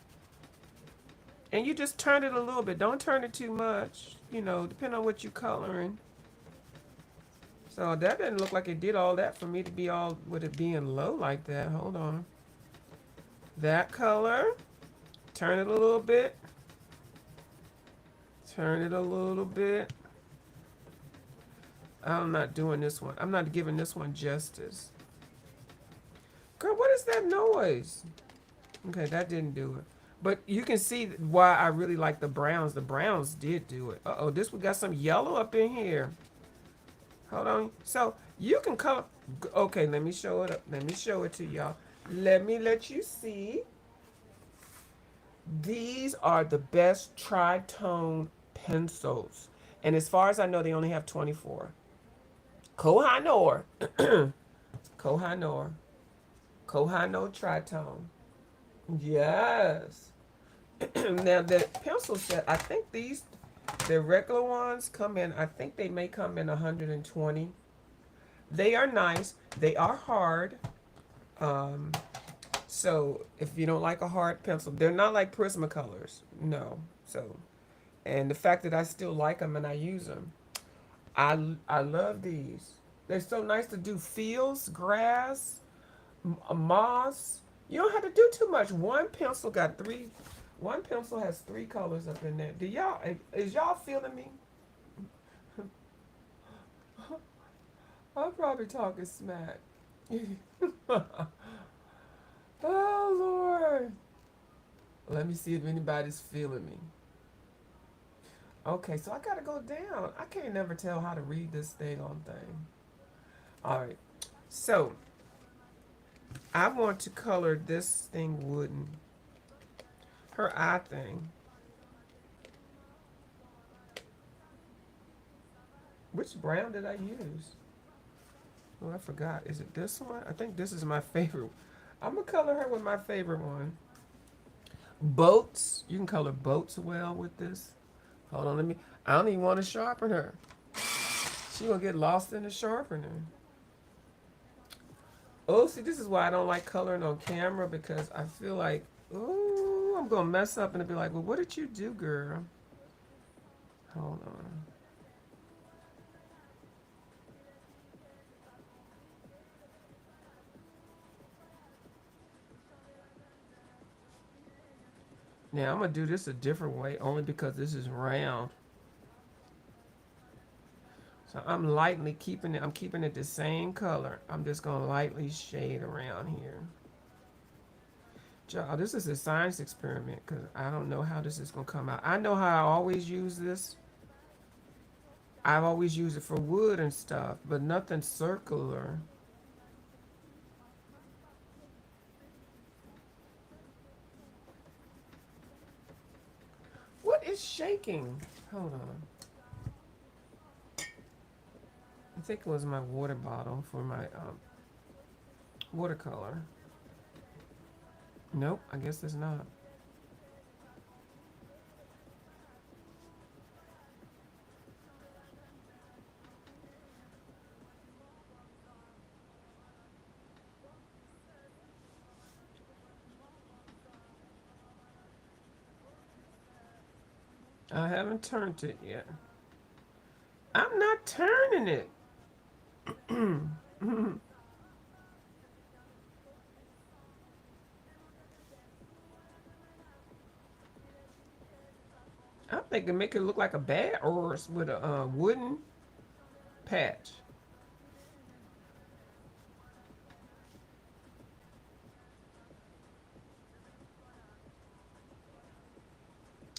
And you just turn it a little bit. Don't turn it too much. You know, depending on what you're coloring. So that didn't look like it did all that for me to be all... With it being low like that. Hold on. That color. Turn it a little bit. Turn it a little bit. I'm not doing this one. I'm not giving this one justice. Girl, what is that noise? Okay, that didn't do it. But you can see why I really like the browns. The browns did do it. Uh-oh, we got some yellow up in here. Hold on. So you can color. Okay, let me show it up. Let me show it to y'all. Let me let you see. These are the best tri-tone pencils. And as far as I know, they only have 24. Koh-i-Noor. Koh-i-Noor. Koh-i-Noor tritone. Yes. Now the pencil set, I think the regular ones come in, I think they may come in 120. They are nice. They are hard. So if you don't like a hard pencil, they're not like Prismacolors. No. So, and the fact that I still like them and I use them. I love these. They're so nice to do fields, grass, moss. You don't have to do too much. One pencil has three colors up in there. Is y'all feeling me? I'm probably talking smack. Oh, Lord. Let me see if anybody's feeling me. Okay, so I gotta go down. I can't never tell how to read this thing on thing. All right. So, I want to color this thing wooden. Her eye thing. Which brown did I use? Oh, I forgot. Is it this one? I think this is my favorite. I'm going to color her with my favorite one. Boats. You can color boats well with this. Hold on, I don't even want to sharpen her. She going to get lost in the sharpener. Oh, see, this is why I don't like coloring on camera, because I feel like, oh, I'm going to mess up and be like, well, what did you do, girl? Hold on. Now, I'm going to do this a different way, only because this is round. So I'm lightly keeping it the same color. I'm just going to lightly shade around here. Y'all, this is a science experiment, because I don't know how this is going to come out. I know how I always use this. I've always used it for wood and stuff, but nothing circular. What is shaking? Hold on. I think it was my water bottle for my watercolor. Nope, I guess it's not. I haven't turned it yet. I'm not turning it. I'm thinking make it look like a bad horse with a wooden patch.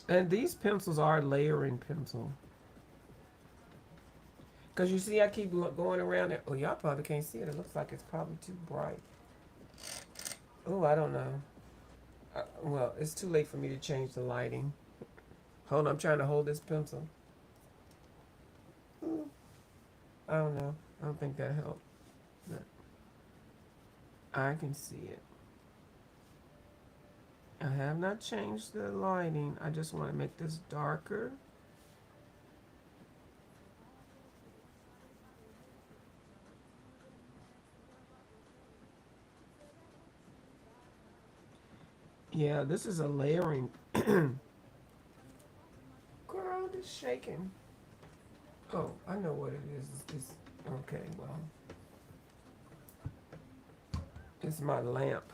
And these pencils are layering pencil. Because you see, I keep going around it. Oh, y'all probably can't see it. It looks like it's probably too bright. Oh, I don't know. Well, it's too late for me to change the lighting. Hold on, I'm trying to hold this pencil. Ooh, I don't know. I don't think that helped. But I can see it. I have not changed the lighting. I just want to make this darker. Yeah, this is a layering. Girl, it's shaking. Oh, I know what it is. It's, okay, well, it's my lamp.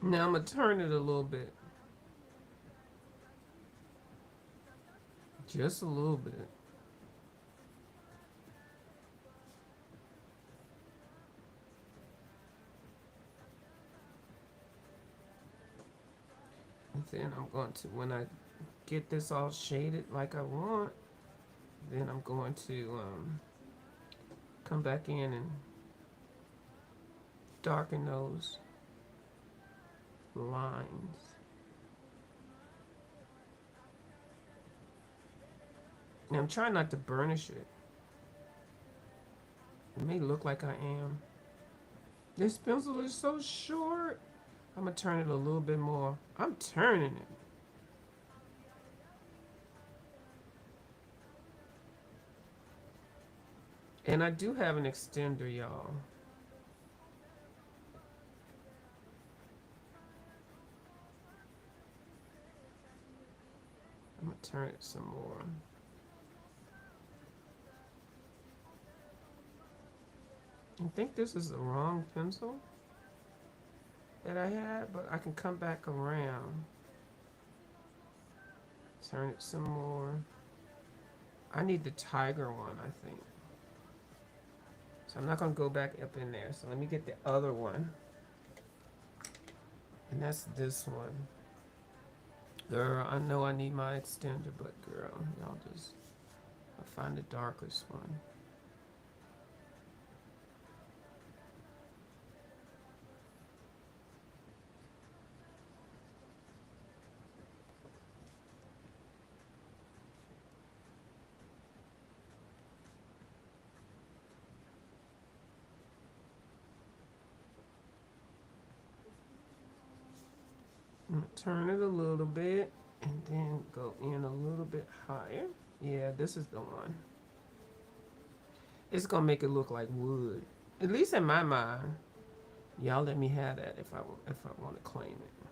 Now I'm gonna turn it a little bit, just a little bit. And then I'm going to, when I get this all shaded like I want, then I'm going to come back in and darken those lines. Now I'm trying not to burnish it. It may look like I am. This pencil is so short. I'm gonna turn it a little bit more. I'm turning it. And I do have an extender, y'all. I'm gonna turn it some more. I think this is the wrong pencil that I had, but I can come back around. Turn it some more. I need the tiger one, I think. So I'm not gonna go back up in there. So let me get the other one. And that's this one. Girl, I know I need my extender, but girl, y'all just, I'll find the darkest one. I'm gonna turn it a little bit and then go in a little bit higher. Yeah, this is the one. It's gonna make it look like wood, at least in my mind. Y'all let me have that if I want to claim it.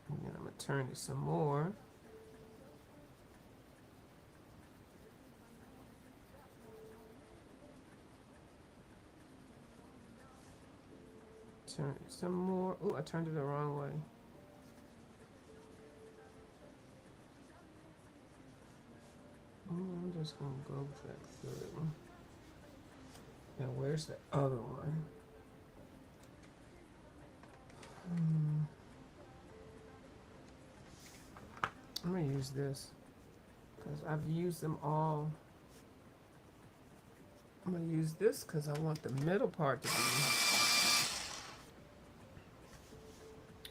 And then I'm gonna turn it some more. Turn it some more. Oh, I turned it the wrong way. I'm just gonna go back through. Now where's the other one? I'm gonna use this because I've used them all. I'm gonna use this because I want the middle part to be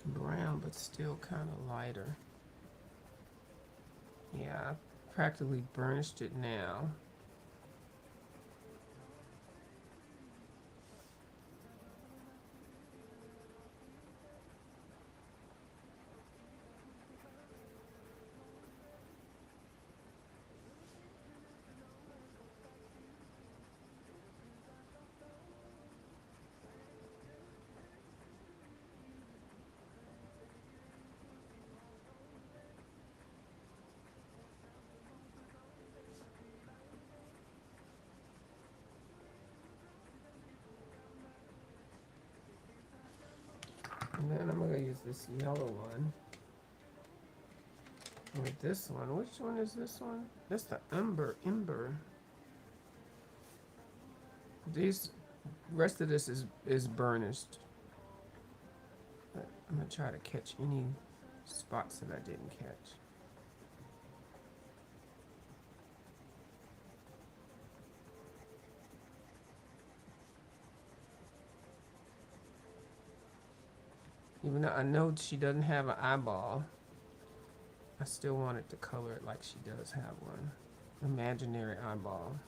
brown, but still kind of lighter. Yeah, I practically burnished it now. And then I'm gonna use this yellow one with this one. Which one is this one? That's the Ember. These rest of this is burnished. But I'm gonna try to catch any spots that I didn't catch. Even though I know she doesn't have an eyeball, I still wanted to color it like she does have one. Imaginary eyeball.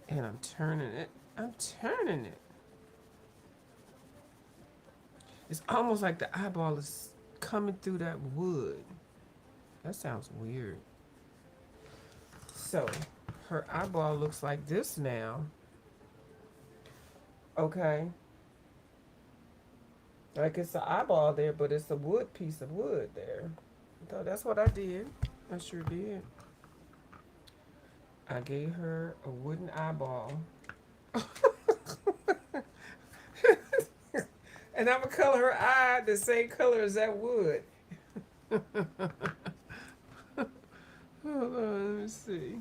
And I'm turning it. I'm turning it. It's almost like the eyeball is coming through that wood. That sounds weird. So, her eyeball looks like this now. Okay. Like it's an eyeball there, but it's a wood piece of wood there. So that's what I did. I sure did. I gave her a wooden eyeball. And I'm gonna color her eye the same color as that wood. Hold on, let me see.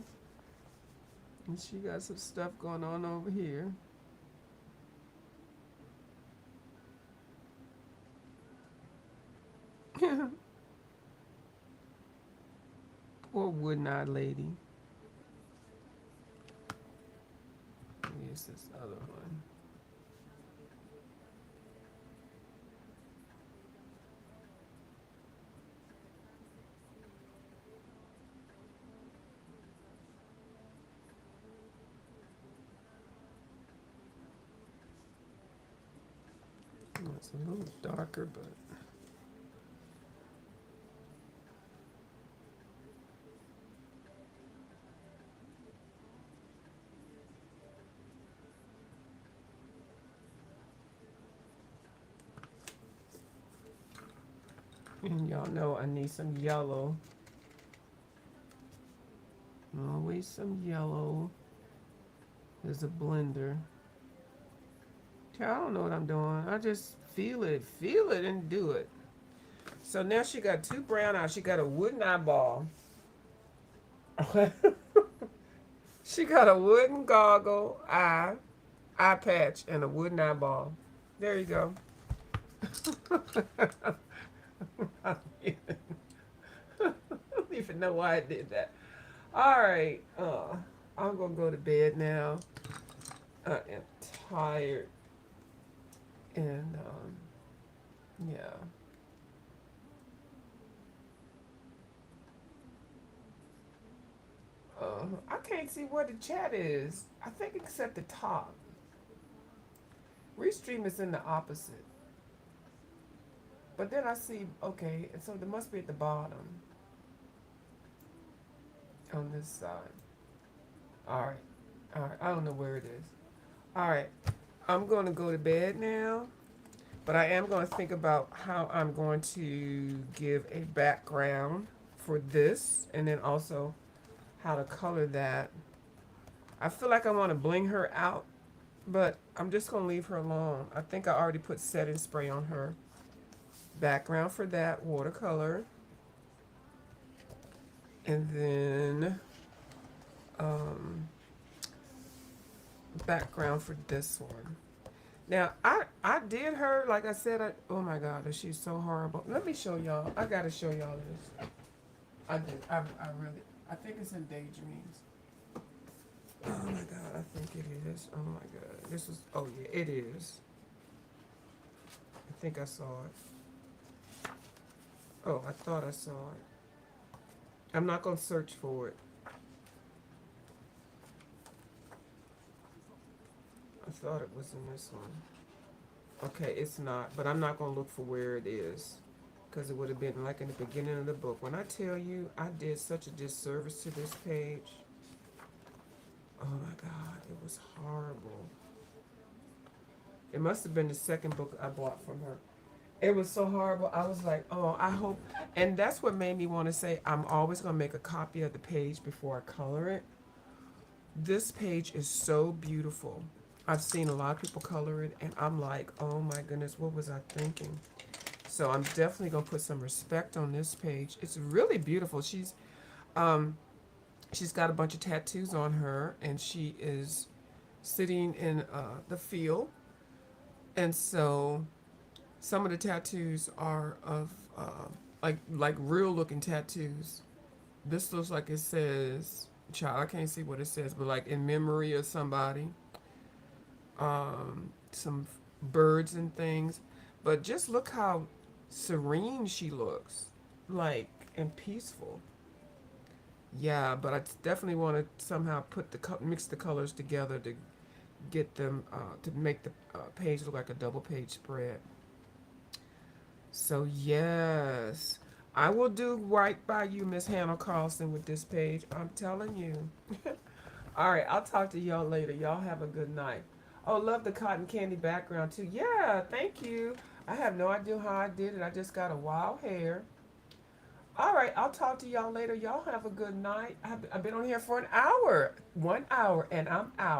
And she got some stuff going on over here. Poor wooden-eyed lady. Here's this other one. Oh, it's a little darker, but and y'all know I need some yellow. Always some yellow. There's a blender. I don't know what I'm doing. I just feel it, and do it. So now she got two brown eyes. She got a wooden eyeball. She got a wooden goggle eye patch, and a wooden eyeball. There you go. I don't even know why I did that. All right. I'm going to go to bed now. I am tired. And, yeah. I can't see where the chat is. I think it's at the top. Restream is in the opposite. But then I see, okay, so there must be at the bottom on this side. All right. All right. I don't know where it is. All right. I'm going to go to bed now. But I am going to think about how I'm going to give a background for this. And then also how to color that. I feel like I want to bling her out. But I'm just going to leave her alone. I think I already put setting spray on her. Background for that, watercolor. And then background for this one. Now, I did her, like I said, oh my God, she's so horrible. Let me show y'all. I got to show y'all this. I did. I really, I think it's in Daydreams. Oh my God, I think it is. Oh my God. This is, oh yeah, it is. I think I saw it. Oh, I thought I saw it. I'm not going to search for it. I thought it was in this one. Okay, it's not, but I'm not going to look for where it is because it would have been like in the beginning of the book. When I tell you I did such a disservice to this page, oh my God, it was horrible. It must have been the second book I bought from her. It was so horrible. I was like, oh, I hope. And that's what made me want to say, I'm always going to make a copy of the page before I color it. This page is so beautiful. I've seen a lot of people color it, and I'm like, oh my goodness, what was I thinking? So I'm definitely going to put some respect on this page. It's really beautiful. Um, she's got a bunch of tattoos on her, and she is sitting in the field. And so some of the tattoos are of like real looking tattoos. This looks like it says, child, I can't see what it says, but like in memory of somebody. Some birds and things. But just look how serene she looks, like, and peaceful. Yeah, but I definitely want to somehow put mix the colors together to get them to make the page look like a double page spread. So yes, I will do right by you, Miss Hannah Karlzon, with this page. I'm telling you. All right, I'll talk to y'all later. Y'all have a good night. Oh, love the cotton candy background too. Yeah, thank you. I have no idea how I did it. I just got a wild hair. All right, I'll talk to y'all later. Y'all have a good night. I've been on here for an hour, 1 hour, and I'm out.